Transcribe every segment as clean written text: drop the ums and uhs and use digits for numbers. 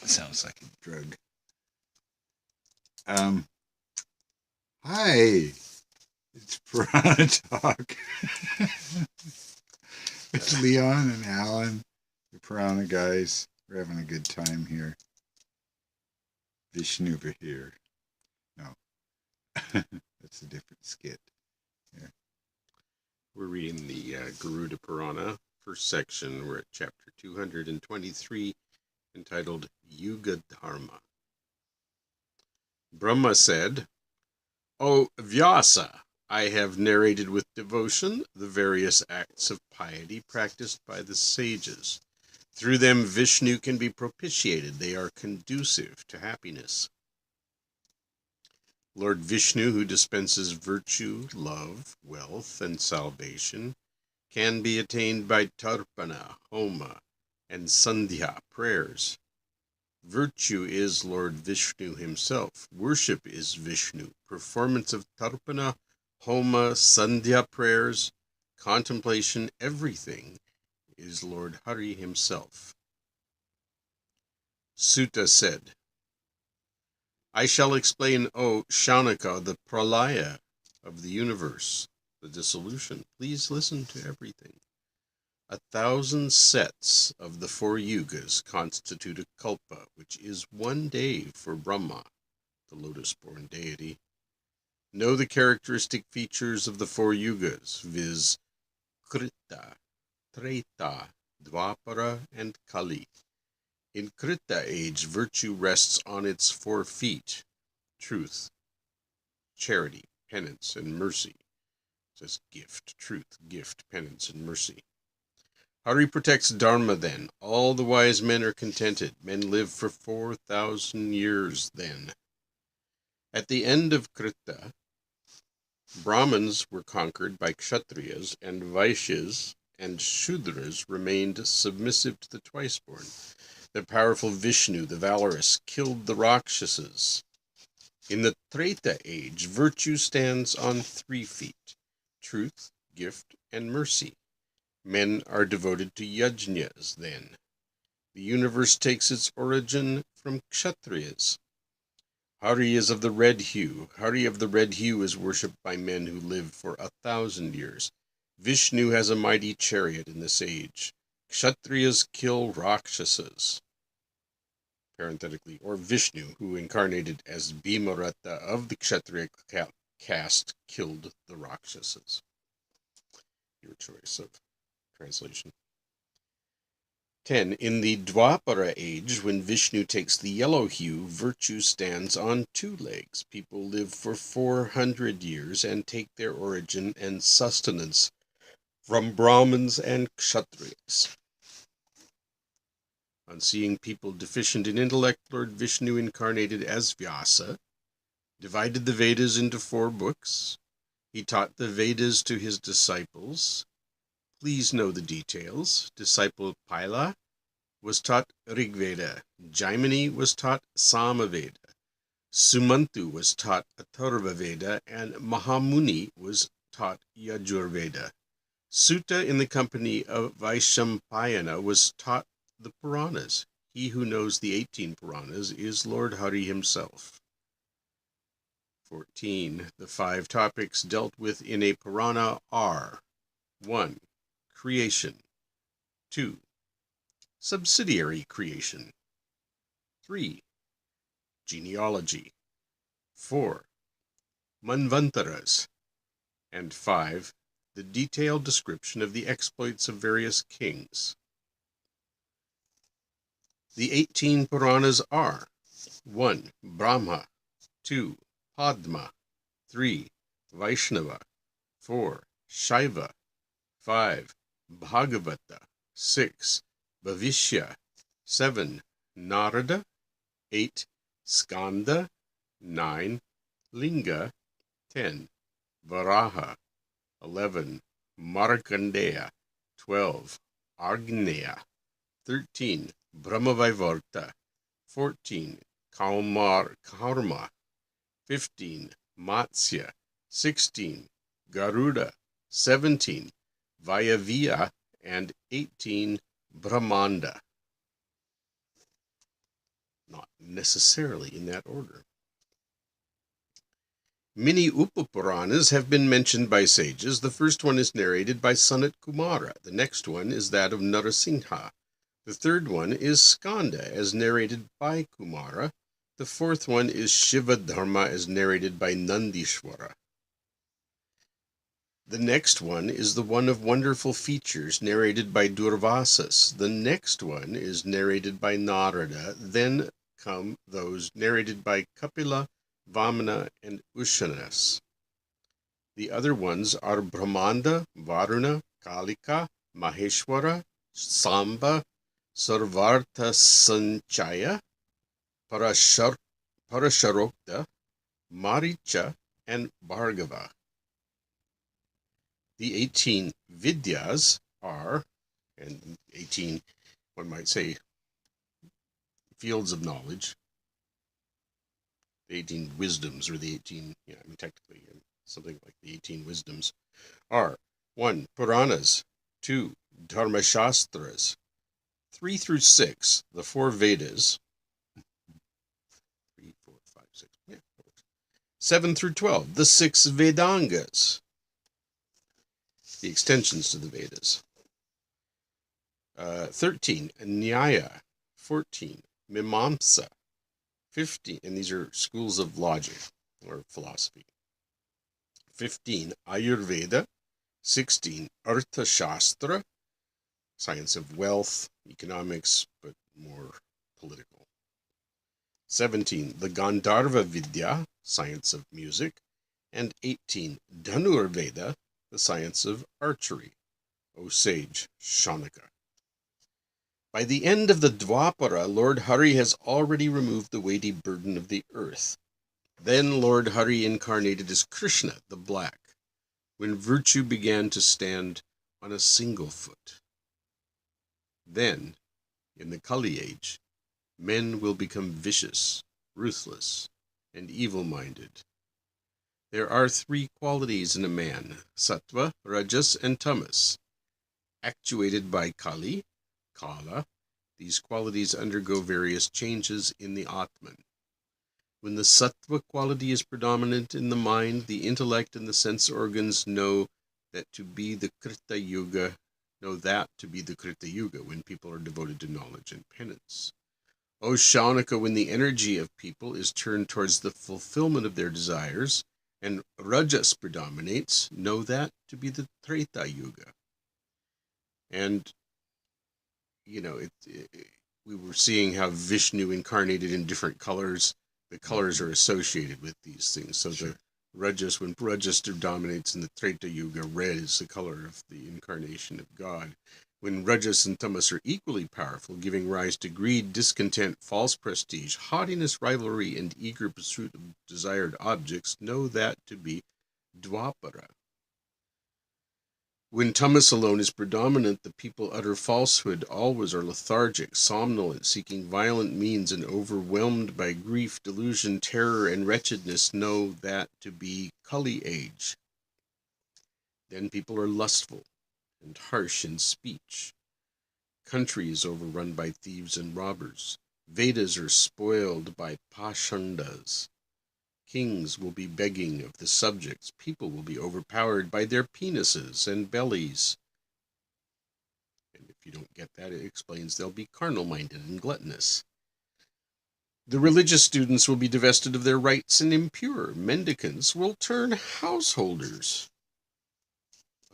Sounds like a drug. Um, Hi, it's Purana Talk. It's Leon and Alan, the Purana guys. We're having a good time here. Vishnu over here. No, that's a different skit. Here. We're reading the Garuda Purana, first section. We're at chapter 223, entitled Yoga-Dharma. Brahma said, "O Vyasa, I have narrated with devotion the various acts of piety practiced by the sages. Through them Vishnu can be propitiated. They are conducive to happiness. Lord Vishnu, who dispenses virtue, love, wealth, and salvation, can be attained by tarpana, homa, and sandhya prayers. Virtue is Lord Vishnu himself. Worship is Vishnu. Performance of tarpana, homa, sandhya prayers, contemplation, everything is Lord Hari himself." Suta said, "I shall explain, O Shaunaka, the pralaya of the universe, the dissolution. Please listen to everything. 1,000 sets of the 4 yugas constitute a kalpa, which is 1 day for Brahma, the lotus-born deity. Know the characteristic features of the 4 yugas, viz. Krita, Treta, Dvapara, and Kali. In Krita age, virtue rests on its 4 feet: truth, charity, penance, and mercy." It says gift, truth, gift, penance, and mercy. Hari protects Dharma then. All the wise men are contented. Men live for 4,000 years then. At the end of Krita, Brahmins were conquered by Kshatriyas, and Vaishyas and Shudras remained submissive to the twice-born. The powerful Vishnu, the valorous, killed the Rakshasas. In the Treta age, virtue stands on 3 feet: truth, gift, and mercy. Men are devoted to yajnas then. The universe takes its origin from Kshatriyas. Hari is of the red hue. Hari of the red hue is worshipped by men who live for 1,000 years. Vishnu has a mighty chariot in this age. Kshatriyas kill Rakshasas. Parenthetically, or Vishnu, who incarnated as Bhimarata of the Kshatriya caste, killed the Rakshasas. Your choice of translation. 10. In the Dwapara age, when Vishnu takes the yellow hue, virtue stands on 2 legs. People live for 400 years and take their origin and sustenance from Brahmins and Kshatriyas. On seeing people deficient in intellect, Lord Vishnu incarnated as Vyasa, divided the Vedas into 4 books. He taught the Vedas to his disciples. Please know the details. Disciple Paila was taught Rigveda. Jaimini was taught Samaveda. Sumantu was taught Atharva Veda, and Mahamuni was taught Yajurveda. Suta, in the company of Vaishampayana, was taught the Puranas. He who knows the 18 Puranas is Lord Hari himself. 14. The 5 topics dealt with in a Purana are: 1. Creation. 2. Subsidiary creation. 3. Genealogy. 4. Manvantaras. And 5. The detailed description of the exploits of various kings. The 18 Puranas are: 1. Brahma. 2. Padma. 3. Vaishnava. 4. Shaiva. 5. Bhagavata. 6. Bhavishya. 7. Narada. 8. Skanda. 9. Linga. 10. Varaha. 11. Markandeya. 12. Agneya. 13. Brahmavaivarta. 14. Karma. 15. Matsya. 16. Garuda. 17. Vayavya, and 18. Brahmanda. necessarily in that order. Many Upapuranas have been mentioned by sages. The first one is narrated by Sanat Kumara. The next one is that of Narasingha. The third one is Skanda, as narrated by Kumara. The fourth one is Shiva-Dharma, as narrated by Nandishwara. The next one is the one of wonderful features, narrated by Durvasas. The next one is narrated by Narada. Then come those narrated by Kapila, Vamana, and Ushanas. The other ones are Brahmanda, Varuna, Kalika, Maheshwara, Samba, Sarvartha Sanchaya, Parasharokta, Maricha, and Bhargava. The 18 vidyas are, and 18, one might say, fields of knowledge, the 18 wisdoms, or the 18, technically, something like the 18 wisdoms, are 1. Puranas, 2. Dharmashastras, 3 through 6, the 4 Vedas, 3, 4, 5, 6, 7 through 12, the 6 Vedangas, the extensions to the Vedas, 13, Nyaya, 14, Mimamsa, 15, and these are schools of logic or philosophy, 15, Ayurveda, 16, Arthashastra, science of wealth, economics, but more political, 17, the Gandharva Vidya, science of music, and 18, Dhanurveda, the science of archery, O sage Shaunaka. By the end of the Dwapara, Lord Hari has already removed the weighty burden of the earth. Then Lord Hari incarnated as Krishna, the Black, when virtue began to stand on a single foot. Then, in the Kali age, men will become vicious, ruthless, and evil-minded. There are 3 qualities in a man, sattva, rajas, and tamas. Actuated by Kali, Kala, these qualities undergo various changes in the Atman. When the sattva quality is predominant in the mind, the intellect and the sense organs know that to be the Krita Yuga, when people are devoted to knowledge and penance. O Shaunaka, when the energy of people is turned towards the fulfillment of their desires, and Rajas predominates, know that to be the Treta Yuga. And, we were seeing how Vishnu incarnated in different colors. The colors are associated with these things. So sure. The Rajas, when Rajas dominates in the Treta Yuga, red is the color of the incarnation of God. When Rajas and Tamas are equally powerful, giving rise to greed, discontent, false prestige, haughtiness, rivalry, and eager pursuit of desired objects, know that to be Dwapara. When Tamas alone is predominant, the people utter falsehood, always are lethargic, somnolent, seeking violent means, and overwhelmed by grief, delusion, terror, and wretchedness, know that to be Kali age. Then people are lustful and harsh in speech. Country is overrun by thieves and robbers. Vedas are spoiled by pashandas. Kings will be begging of the subjects. People will be overpowered by their penises and bellies. And if you don't get that, it explains they'll be carnal-minded and gluttonous. The religious students will be divested of their rights and impure. Mendicants will turn householders.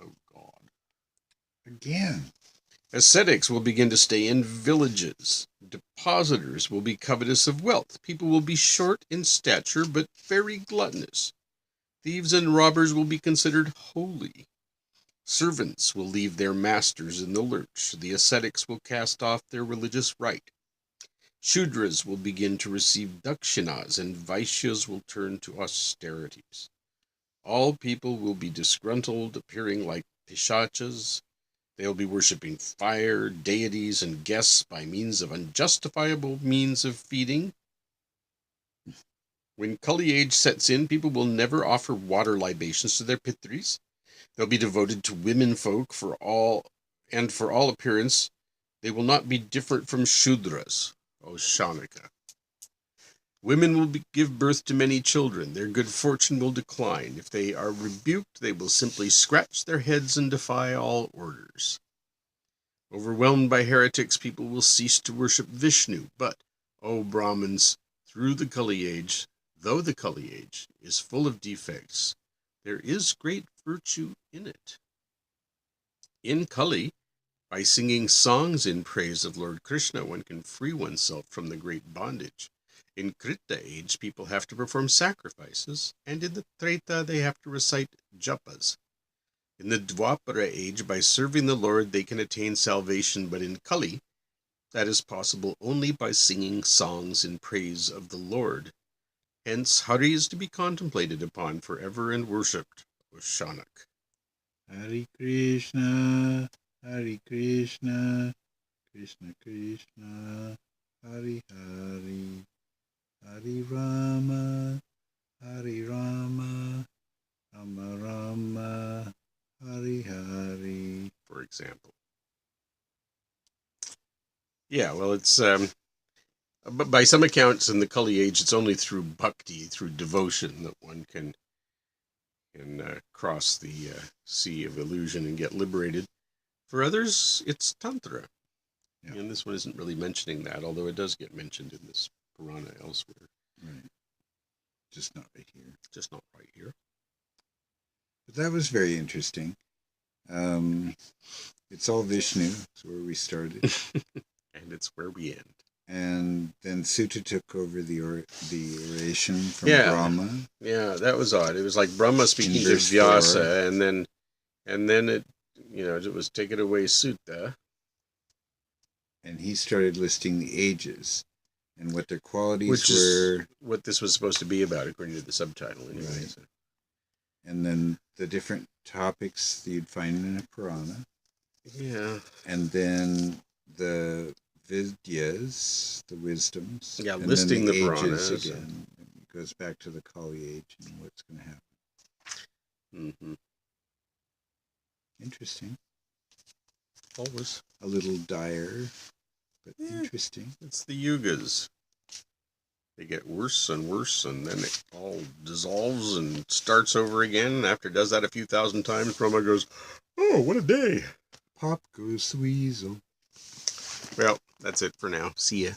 Oh, God. Again. Ascetics will begin to stay in villages. Depositors will be covetous of wealth. People will be short in stature, but very gluttonous. Thieves and robbers will be considered holy. Servants will leave their masters in the lurch. The ascetics will cast off their religious rite. Shudras will begin to receive dakshinas, and Vaishyas will turn to austerities. All people will be disgruntled, appearing like pishachas. They'll be worshipping fire, deities, and guests by means of unjustifiable means of feeding. When Kali age sets in, people will never offer water libations to their pitris. They'll be devoted to women folk for all appearance. They will not be different from Shudras, O Shaunaka. Women will give birth to many children. Their good fortune will decline. If they are rebuked, they will simply scratch their heads and defy all orders. Overwhelmed by heretics, people will cease to worship Vishnu. But, O Brahmins, though the Kali age is full of defects, there is great virtue in it. In Kali, by singing songs in praise of Lord Krishna, one can free oneself from the great bondage. In Krita age, people have to perform sacrifices, and in the Treta, they have to recite japas. In the Dwapara age, by serving the Lord, they can attain salvation, but in Kali, that is possible only by singing songs in praise of the Lord. Hence, Hari is to be contemplated upon forever and worshipped, O Shanak. Hare Krishna, Krishna Krishna, Hare Hare, Hare Rama, Rama Rama, Hare Hare. For example. Yeah, well, it's but by some accounts in the Kali age, it's only through bhakti, through devotion, that one can cross the sea of illusion and get liberated. For others, it's tantra. Yeah. And this one isn't really mentioning that, although it does get mentioned in this Purana elsewhere. Right. Just not right here. Just not right here. But that was very interesting. It's all Vishnu. It's where we started. And it's where we end. And then Suta took over the oration from Brahma. Yeah, that was odd. It was like Brahma speaking to Vyasa, and then it, it was take it away, Suta. And he started listing the ages and what their qualities were. What this was supposed to be about, according to the subtitle, anyway. Right. So. And then the different topics that you'd find in a Purana. Yeah. And then the vidyas, the wisdoms. Yeah, and listing then the Puranas ages again. It goes back to the Kali age and what's going to happen. Mm-hmm. Interesting. Always. A little dire, but interesting. It's the yugas. They get worse and worse, and then it all dissolves and starts over again. After it does that a few thousand times, Brahma goes, "Oh, what a day!" Pop goes the weasel. Well, that's it for now. See ya.